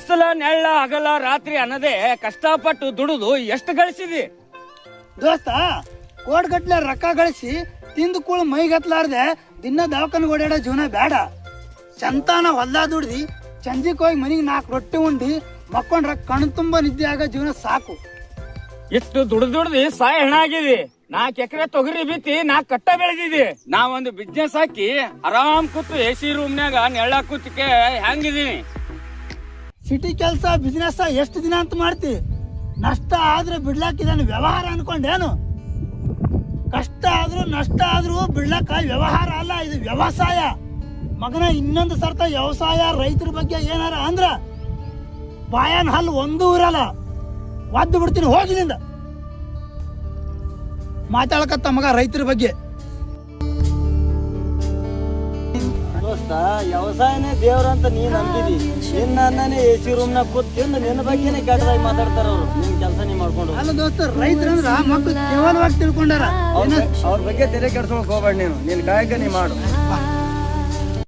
ಬಿಸಿಲ ನೆಳ್ಳ ಹಗಲ ರಾತ್ರಿ ಅನ್ನದೇ ಕಷ್ಟಪಟ್ಟು ದುಡಿದು ಎಷ್ಟು ಗಳಿಸಿದಿ ದೋಸ್ತ ಕೋಡ್ಗಟ್ಲೆ ರೊಕ್ಕ ಗಳಿಸಿ ತಿಂದು ಕೂಳು ಮೈಗತ್ಲಾರ್ದೆ ದಿನ ದವಾಖಾನೆ ಓಡಾಡೋ ಜೀವನ ಬೇಡ. ಚಂತಾನ ಹೊಲ್ದ ದುಡ್ದು ಚಂಜಿಗೆ ಹೋಗಿ ಮನೆಗೆ 4 ರೊಟ್ಟಿ ಉಂಡು ಮಕ್ಕೊಂಡ್ರ ಕಣ್ ತುಂಬ ನಿದ್ದೆ ಆಗೋ ಜೀವನ ಸಾಕು. ಇಷ್ಟು ದುಡ್ದು ಸಾಯ ಹೆಣ ಆಗಿದಿ. 4 ಎಕರೆ ತೊಗರಿ ಬಿತ್ತಿ 4 ಕಟ್ಟ ಬೆಳೆದಿದಿ. ನಾವೊಂದು ಬಿಸ್ನೆಸ್ ಹಾಕಿ ಆರಾಮ್ ಕೂತು AC ರೂಮ್ನಾಗ ನೆಳ್ಳ ಕೂತಿಕೆ ಹೆಂಗಿದೀನಿ. ಸಿಟಿ ಕೆಲಸ ಬಿಸ್ನೆಸ್ ಎಷ್ಟು ದಿನ ಅಂತ ಮಾಡ್ತಿ? ನಷ್ಟ ಆದ್ರೆ ಬಿಡ್ಲಾಕ ಇದನ್ನು ವ್ಯವಹಾರ ಅನ್ಕೊಂಡೇನು? ಕಷ್ಟ ಆದ್ರೂ ನಷ್ಟ ಆದ್ರೂ ಬಿಡ್ಲಾಕ ವ್ಯವಹಾರ ಅಲ್ಲ, ಇದು ವ್ಯವಸಾಯ ಮಗನ. ಇನ್ನೊಂದು ಸರ್ತ ವ್ಯವಸಾಯ ರೈತರ ಬಗ್ಗೆ ಏನಾರ ಅಂದ್ರ ಬಾಯನ್ ಹಲ್ಲು ಒಂದೂ ಇರಲ್ಲ, ಒದ್ದು ಬಿಡ್ತೀನಿ ಹೋಗಿನಿಂದ. ಮಾತಾಡಕತ್ತ ಮಗ ರೈತರ ಬಗ್ಗೆ. ದೋಸ್ತ ವ್ಯವಸಾಯನೇ ದೇವ್ರಂತ ನೀನ್ ನಂಬಿದಿ. ನಿನ್ನೇ AC ರೂಮ್ನಾಗ ಕೂತ್ಕೊಂಡು ನಿನ್ನ ಬಗ್ಗೆನೇ ಕೆಟ್ಟದಾಗಿ ಮಾತಾಡ್ತಾರ ಅವ್ರು. ನಿನ್ ಕೆಲಸ ನೀ ಮಾಡ್ಕೊಂಡು. ಅಲ್ಲ ದೋಸ್ತ, ರೈತರಂದ್ರ ಮಕ್ಕಳು ಕೇವಲವಾಗಿ ತಿಳ್ಕೊಂಡಾರ. ಅವ್ರ ಬಗ್ಗೆ ತೆರೆ ಕೆಡ್ಸೋಕ್ ಹೋಗ್ಬೇಡ ನೀನು. ನಿನ್ ಕಾಯಕ ನೀ ಮಾಡು.